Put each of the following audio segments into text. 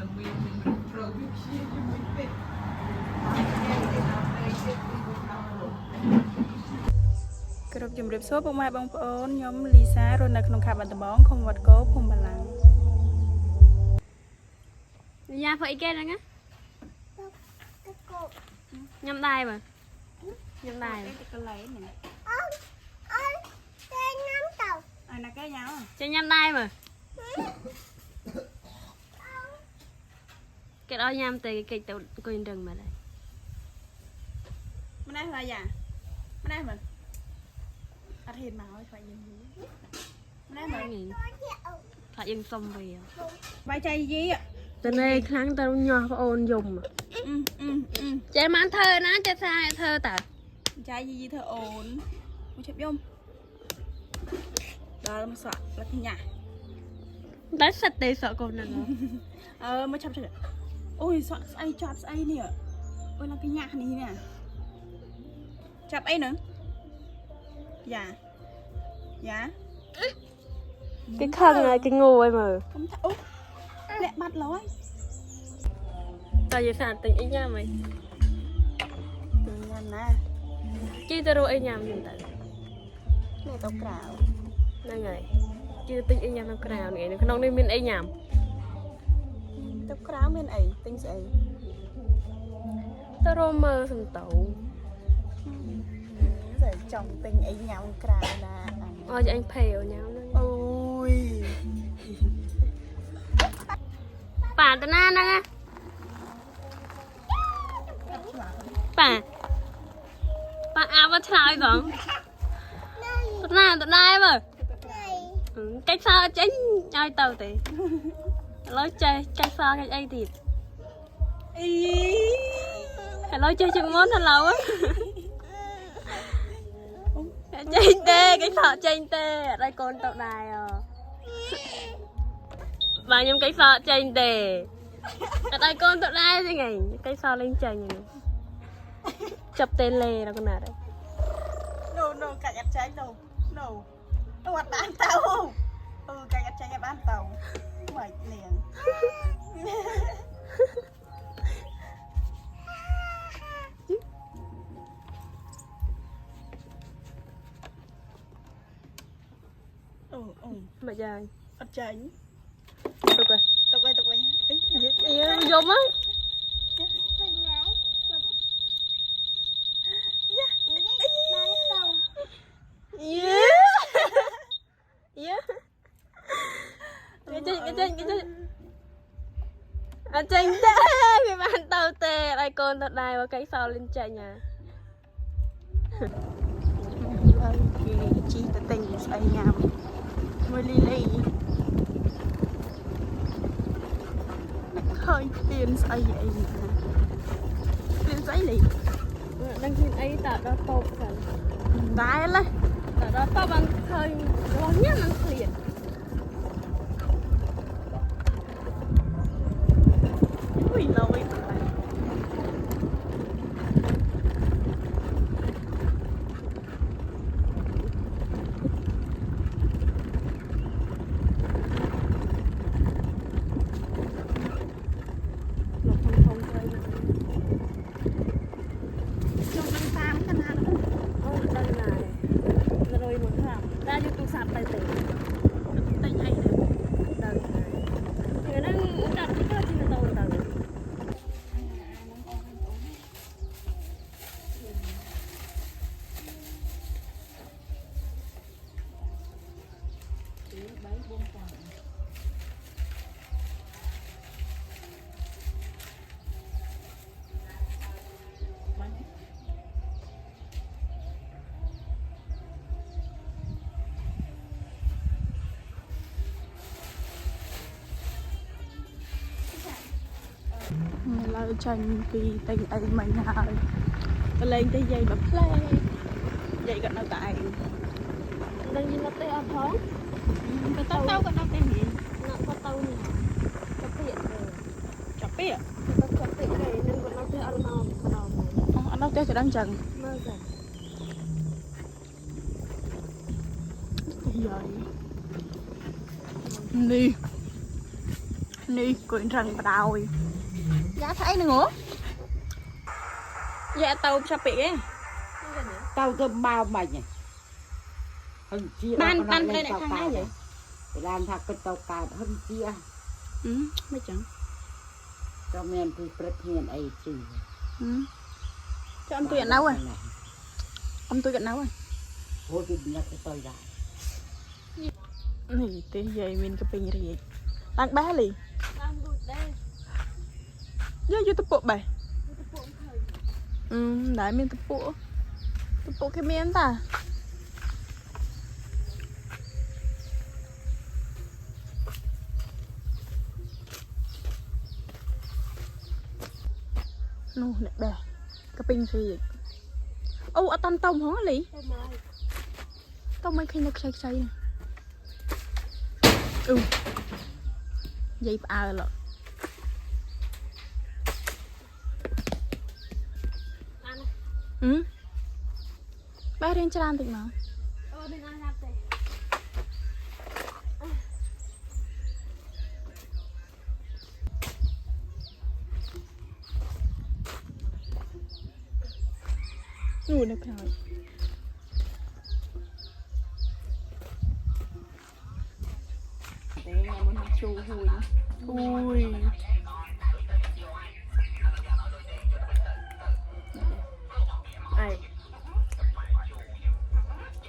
គ្រប់ជំរាបសួរពុកម៉ែបងប្អូនខ្ញុំលីសារស់នៅក្នុងខេត្តបាត់ដំបងខេត្តវត្តគោភូមិបាឡាំងញ៉ាំធ្វើអីគេហ្នឹងណាញ៉ាំដែរមើលញ៉ាំដែរទៅកន្លែងហ្នឹងចេញញ៉ាំទៅអាណាគេញ៉ាំចេញញ៉ាំដែរមើលគេឲ្យញ៉ាំទៅគេទៅអង្គុយរឹងមើលហើយម្នេះហើយយ៉ាម្នេះមើលអត់ហ៊ានមកឲ្យខ្លាចយើងយីម្នេះមើលខ្លាចយើងសុំវាបាយចៃយីតនេះខ្លាំងទៅញាស់បងអូនយំចេះបានធ្វើណាចេះថាធ្វើតើចៃយីធ្វើអូនមកជិបយំដល់មកសក់លឹកញ៉ាដល់សិតទេសក់កូនហ្នឹងមកឆាប់ឆាប់អូយសក់ស្អីចាប់ស្អីនេះអូយលឹកញ៉ានេះនេះចាប់អីហ្នឹងយ៉ាcái khăn này cái ngu ấy mà không thấy út lẹ bắt lối tại vì sao tình ý nha mày tình nha nè chi tao rồi nhầm gì tại này tao cào này ngày chi tình ý nhầm tao cào này nó không nên mình ấy nhầm tao cào mình ấy tình gì tao rồi mơ thằng tàu rồi chồng tình ấy nhầm cào nè ôi anh phèo nhau nữa ôi bà tao na nè bà áo bắt trái rồi tao na mà cái sao tránh ai tàu thì lối chơi cái sao cái ai thịt cái lối chơi chừng món thật lâu á chanh tê cái sọ chanh tê ở đây con tậu đài à bà nhầm cái sọ chanh tê ở đây con tậu đài gì ngày cái sọ lên chanh này chập tên lê là con nào đấy no cả nhặt chanh đâu no nó hoạt bán tàu cả nhặt chanh bán tàu mày liền mà dài ở tránh tục rồi vô mất cái tranh tê vì bạn tàu tê lại con thật đài và cái sau lên chạy nhà chi ta tình say nhầm mới li hơi tiền say vậy tiền say lì đang tiền ấy tạo đó tôm cần đái lên tạo đó tôm ăn hơi lo nhất ăn liền ui lôi là tranh vì tình ấy mình hại lên cái dây bập lê dây gần nào tại đang nhìn nó tê ở thoáng cái tao tao còn đâu cái gì nó có tao nè chọc pịa chọc pịa này nên còn nó tê ăn nó tê sẽ đang chừng đi Nì, quyện rừng bà đòi. Giá thấy nè ngủ. Dạ tàu sắp bị ấy. Tao thơm bao mày nhỉ. Ban đây này thằng ai vậy? Để làm thật cái tàu cào hơn chia. Mấy chẳng. Cho men thì bật hiền ấy chứ. Cho ông tôi nhận nấu rồi. Ông tôi nhận nấu rồi. Thôi thì là cái tôi ra. Này tên dây mình cái pin gì. Đang bé lì. Đang đuổi đây. Giờ vô tập bộ bài. Đấy mình tập bộ. Tập bộ cái miếng ta. Nô nè bè. Cái pin gì. Ô ở tông tông hả lì? Tông mấy khi nó xây nè. Dây bà lợ. Ba riêng cho ăn thịt mà. Đừng ăn lạp đây. Ui nó trời. Để nghe muốn chu hùi. Ui.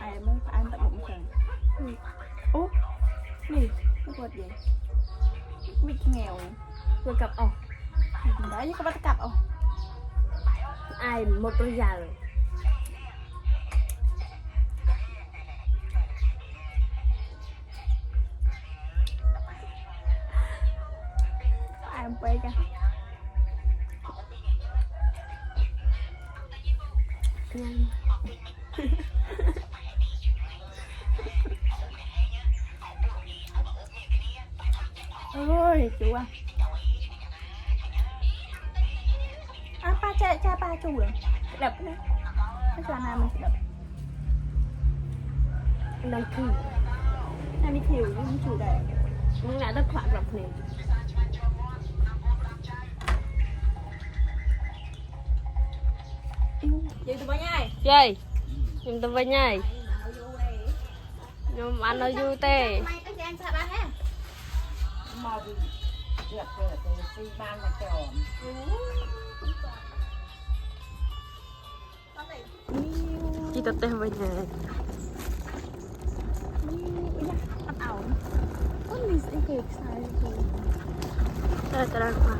Ai mới phải ăn tận bụng sần. Ố nè nó quật gì bị nghèo vừa cặp đấy với các bạn cặp ai một đôi già rồi ai em quay cả ôi chú à ba cha ba chú rồi đập nữa cái trò nào mình sẽ đập đang kêu anh đi thiểu nhưng chủ đề nhưng lại đất khoảng rộng này chị tụi bay nhai chơi nhưng tụi bay nhai nhưng mà ăn nó vui tê màu thì được rồi thì xi ban là tròn chị tập tên bây giờ ăn ảo con mình sẽ kể sai rồi đây ta đang qua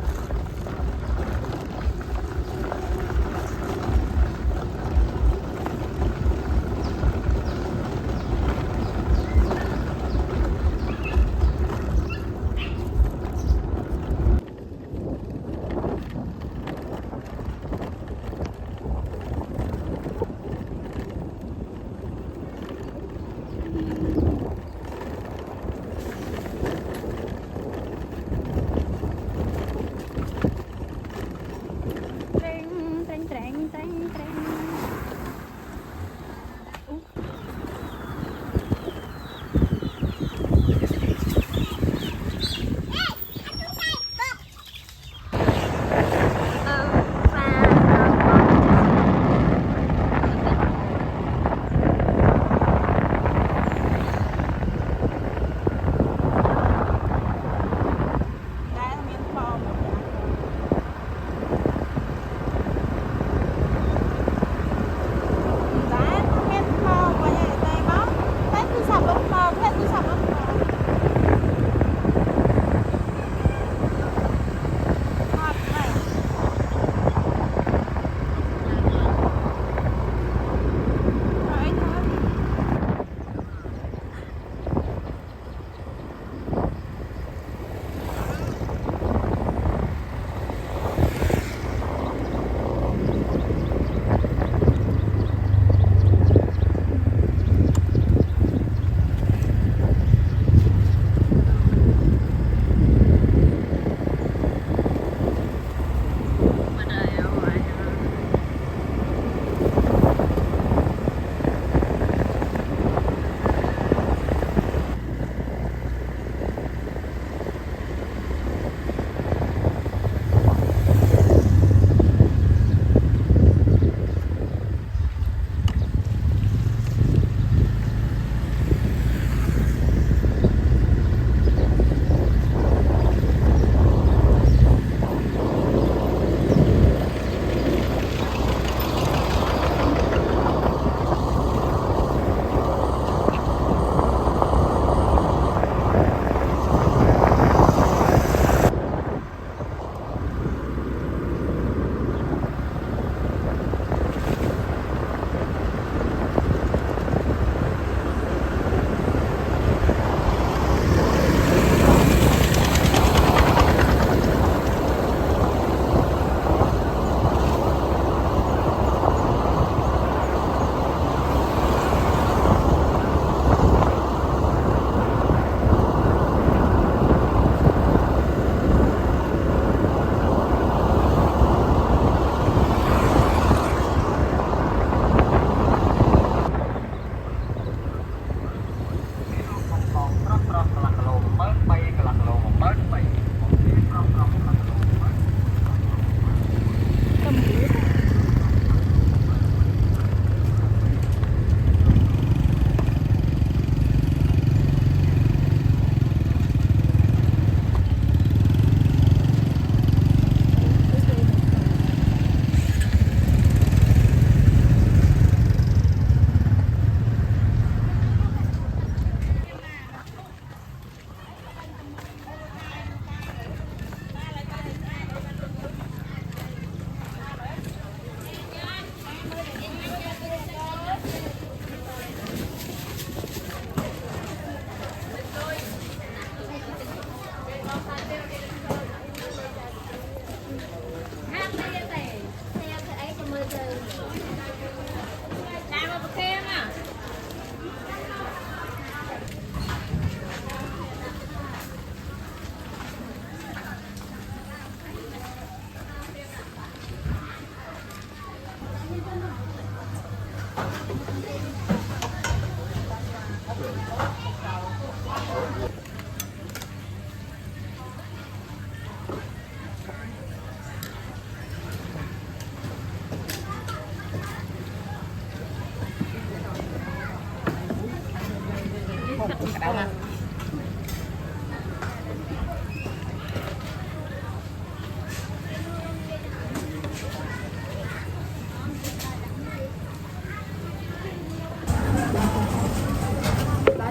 Cả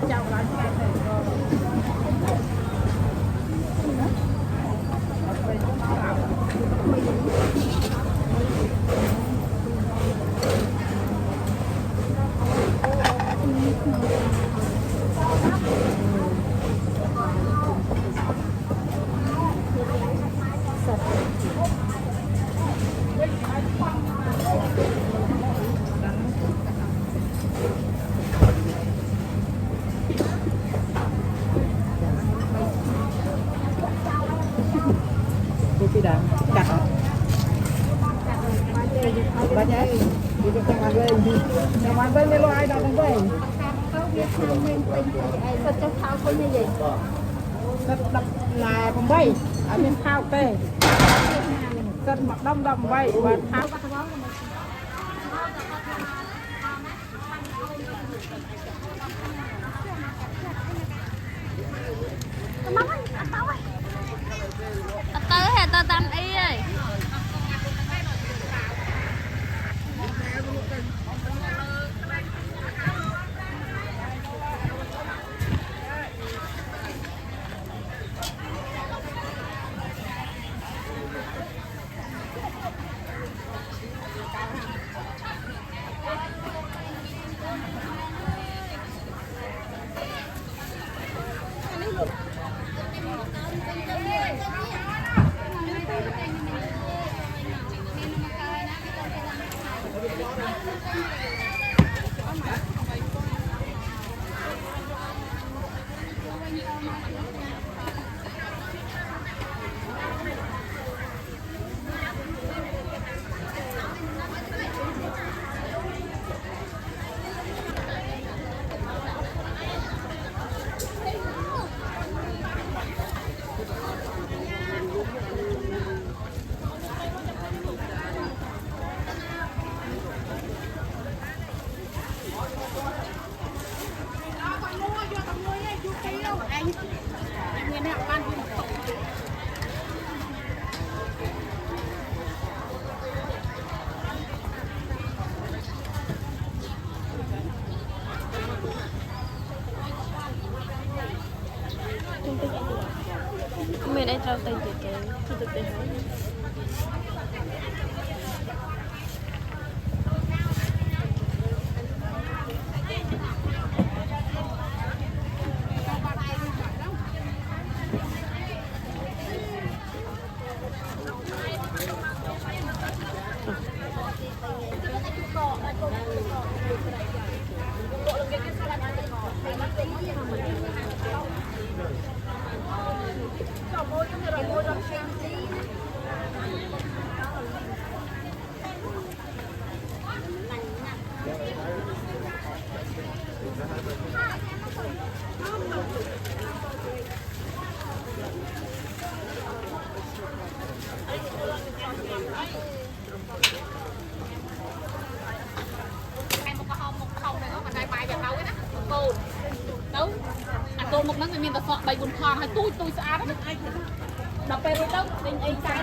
đâu mà tidak cắt ba nhé đi cho các bạn về các bạn về lo ai đâu về Sao cho thao có như vậy? đập là không bay ở bên thao tê dân mặc đông đông bay và thao Tới hè tao tắm y ơi. Mình đã trao tay chị cái thực tế hết. Tôi một nắng miền tây sọ bay buồn khoang hay tôi xa đó đập về rồi đâu tình ấy trái